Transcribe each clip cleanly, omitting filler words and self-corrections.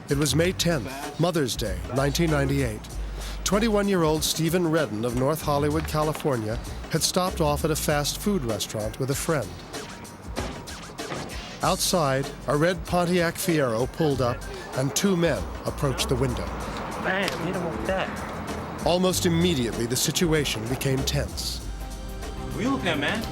It was May 10th, Mother's Day, 1998. 21-year-old Stephen Redden of North Hollywood, California, had stopped off at a fast food restaurant with a friend. Outside, a red Pontiac Fiero pulled up, and two men approached the window. Bam, hit him with that. Almost immediately, the situation became tense. What are you looking at, man?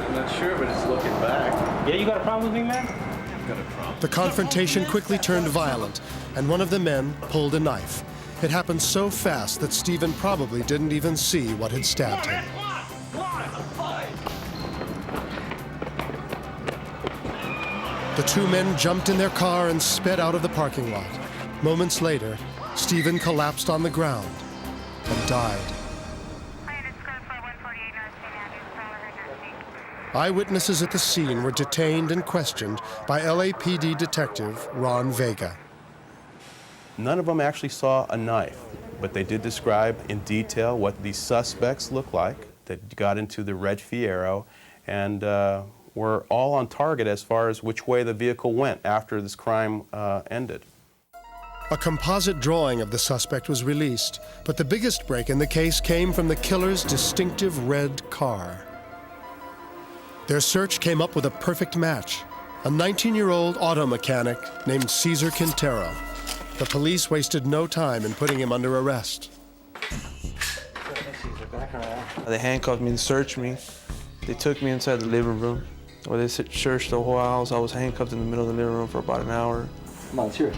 I'm not sure, but it's looking back. Yeah, you got a problem with me, man? I've got a problem. The confrontation quickly turned violent, and one of the men pulled a knife. It happened so fast that Stephen probably didn't even see what had stabbed him. The two men jumped in their car and sped out of the parking lot. Moments later, Stephen collapsed on the ground and died. Eyewitnesses at the scene were detained and questioned by LAPD detective Ron Vega. None of them actually saw a knife, but they did describe in detail what these suspects looked like that got into the red Fiero, and were all on target as far as which way the vehicle went after this crime ended. A composite drawing of the suspect was released, but the biggest break in the case came from the killer's distinctive red car. Their search came up with a perfect match, a 19-year-old auto mechanic named Cesar Quintero. The police wasted no time in putting him under arrest. They handcuffed me and searched me. They took me inside the living room, where they searched the whole house. I was handcuffed in the middle of the living room for about an hour. Come on, let's hear it.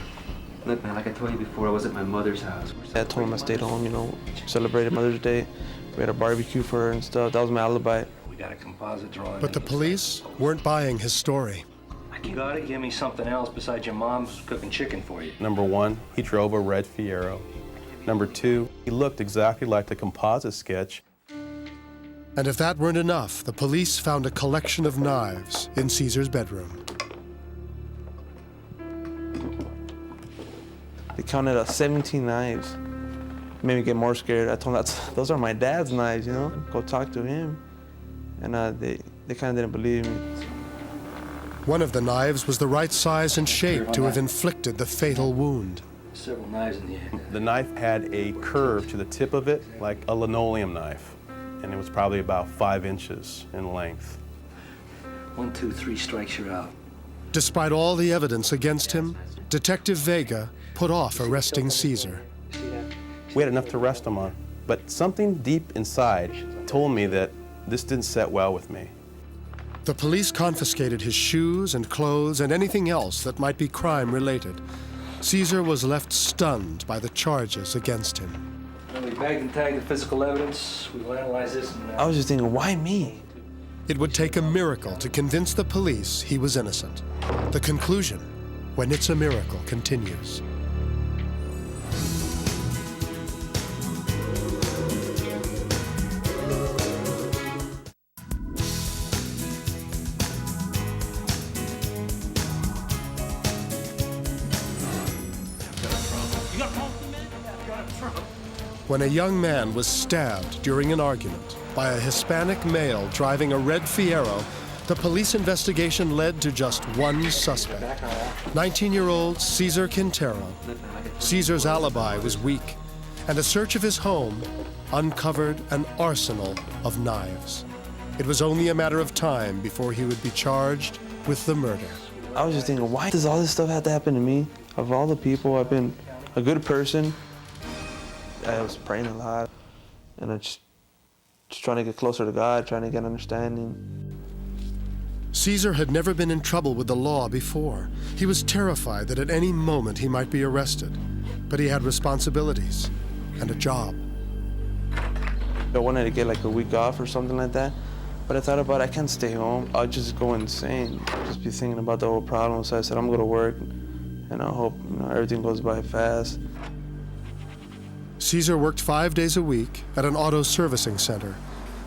Look, man, like I told you before, I was at my mother's house. I told him I stayed home, you know, celebrated Mother's Day. We had a barbecue for her and stuff. That was my alibi. We got a composite drawing. But the police weren't buying his story. You gotta give me something else besides your mom's cooking chicken for you. Number one, he drove a red Fiero. Number two, he looked exactly like the composite sketch. And if that weren't enough, the police found a collection of knives in Cesar's bedroom. They counted 17 knives. Made me get more scared. I told them, those are my dad's knives, you know? Go talk to him. And they kind of didn't believe me. One of the knives was the right size and shape to have inflicted the fatal wound. Several knives in the end. The knife had a curve to the tip of it, like a linoleum knife, and it was probably about 5 inches in length. 1, 2, 3 strikes, you're out. Despite all the evidence against him, Detective Vega put off arresting Cesar. We had enough to arrest him on, but something deep inside told me that this didn't set well with me. The police confiscated his shoes and clothes and anything else that might be crime-related. Cesar was left stunned by the charges against him. When we bagged and tagged the physical evidence, we will analyze this and... I was just thinking, why me? It would take a miracle to convince the police he was innocent. The conclusion, When It's a Miracle, continues. When a young man was stabbed during an argument by a Hispanic male driving a red Fiero, the police investigation led to just one suspect, 19-year-old Cesar Quintero. Cesar's alibi was weak, and a search of his home uncovered an arsenal of knives. It was only a matter of time before he would be charged with the murder. I was just thinking, why does all this stuff have to happen to me? Of all the people, I've been a good person. I was praying a lot, and I just trying to get closer to God, trying to get understanding. Cesar had never been in trouble with the law before. He was terrified that at any moment he might be arrested, but he had responsibilities and a job. I wanted to get like a week off or something like that, but I thought about I can't stay home. I'll just go insane, just be thinking about the whole problem. So I said, I'm going to work, and I hope everything goes by fast. Cesar worked 5 days a week at an auto servicing center,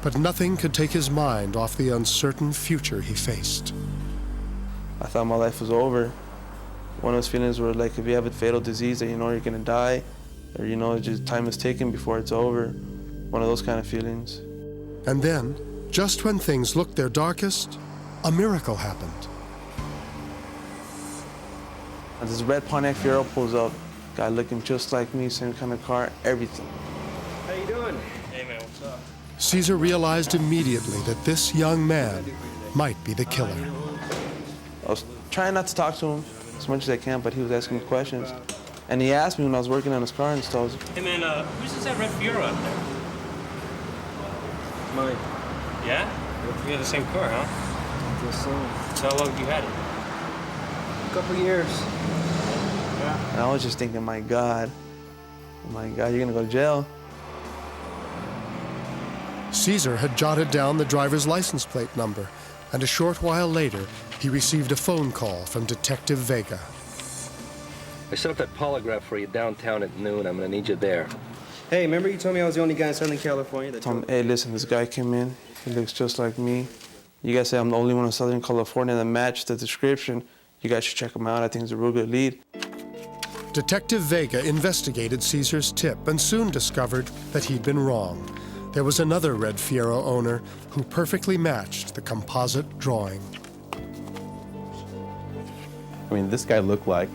but nothing could take his mind off the uncertain future he faced. I thought my life was over. One of those feelings where, like, if you have a fatal disease that you know you're gonna die, or you know just time is taken before it's over, one of those kind of feelings. And then, just when things looked their darkest, a miracle happened. This red Pontiac Fiero pulls up. Guy looking just like me, same kind of car, everything. How you doing? Hey man, what's up? Cesar realized immediately that this young man might be the killer. I was trying not to talk to him as much as I can, but he was asking me questions. And he asked me when I was working on his car and stuff. Hey man, whose is that red Fiero out there? Mine. Yeah? We have the same car, huh? Guess so. So how long have you had it? A couple years. And I was just thinking, my God, you're gonna go to jail. Cesar had jotted down the driver's license plate number, and a short while later, he received a phone call from Detective Vega. I set up that polygraph for you downtown at noon. I'm gonna need you there. Hey, remember you told me I was the only guy in Southern California that Told him, hey, listen, this guy came in. He looks just like me. You guys say I'm the only one in Southern California that matched the description. You guys should check him out. I think he's a real good lead. Detective Vega investigated Cesar's tip and soon discovered that he'd been wrong. There was another red Fiero owner who perfectly matched the composite drawing. I mean, this guy looked like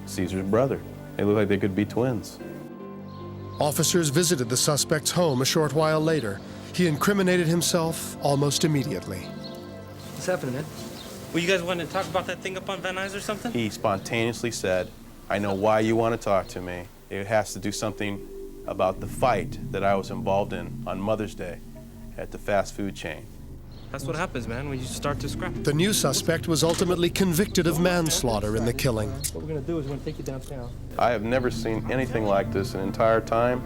Cesar's brother. They looked like they could be twins. Officers visited the suspect's home a short while later. He incriminated himself almost immediately. What's happening, man? Well, you guys want to talk about that thing up on Van Nuys or something? He spontaneously said, I know why you want to talk to me. It has to do something about the fight that I was involved in on Mother's Day at the fast food chain. That's what happens, man, when you start to scrap. The new suspect was ultimately convicted of manslaughter in the killing. What we're gonna do is we're gonna take you downtown. I have never seen anything like this an entire time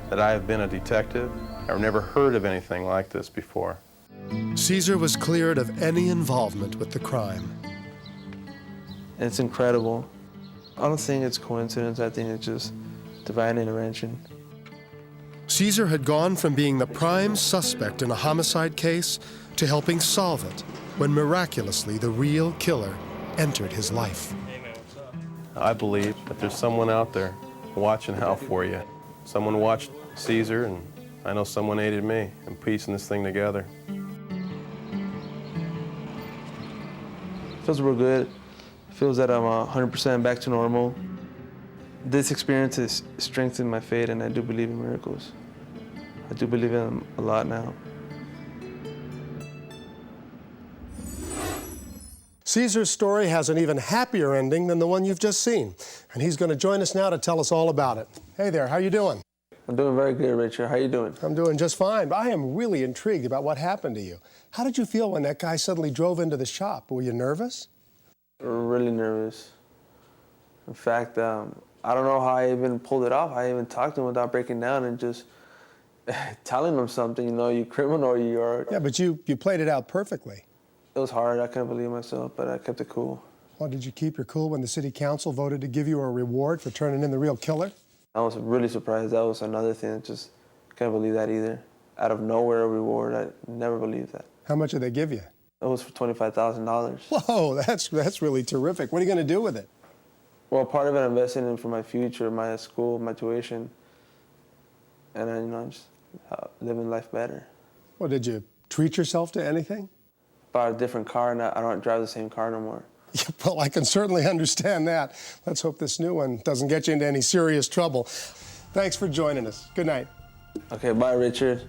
that I have been a detective. I've never heard of anything like this before. Cesar was cleared of any involvement with the crime. It's incredible. I don't think it's coincidence. I think it's just divine intervention. Cesar had gone from being the prime suspect in a homicide case to helping solve it when miraculously the real killer entered his life. Hey man, what's up? I believe that there's someone out there watching out for you. Someone watched Cesar, and I know someone aided me in piecing this thing together. Feels real good. Feels that I'm 100% back to normal. This experience has strengthened my faith, and I do believe in miracles. I do believe in them a lot now. Cesar's story has an even happier ending than the one you've just seen, and he's going to join us now to tell us all about it. Hey there, how you doing? I'm doing very good, Richard. How you doing? I'm doing just fine, but I am really intrigued about what happened to you. How did you feel when that guy suddenly drove into the shop? Were you nervous? Really nervous. In fact, I don't know how I even pulled it off. I even talked to him without breaking down and just telling him something, you know, you criminal or you are. Yeah, but you played it out perfectly. It was hard. I couldn't believe myself, but I kept it cool. Well, did you keep your cool when the city council voted to give you a reward for turning in the real killer? I was really surprised. That was another thing. I just can't believe that either. Out of nowhere, a reward. I never believed that. How much did they give you? It was for $25,000. Whoa, that's really terrific. What are you going to do with it? Well, part of it I invested in for my future, my school, my tuition, and then, you know, just living life better. Well, did you treat yourself to anything? Bought a different car, and I don't drive the same car no more. Yeah, well, I can certainly understand that. Let's hope this new one doesn't get you into any serious trouble. Thanks for joining us. Good night. Okay, bye, Richard.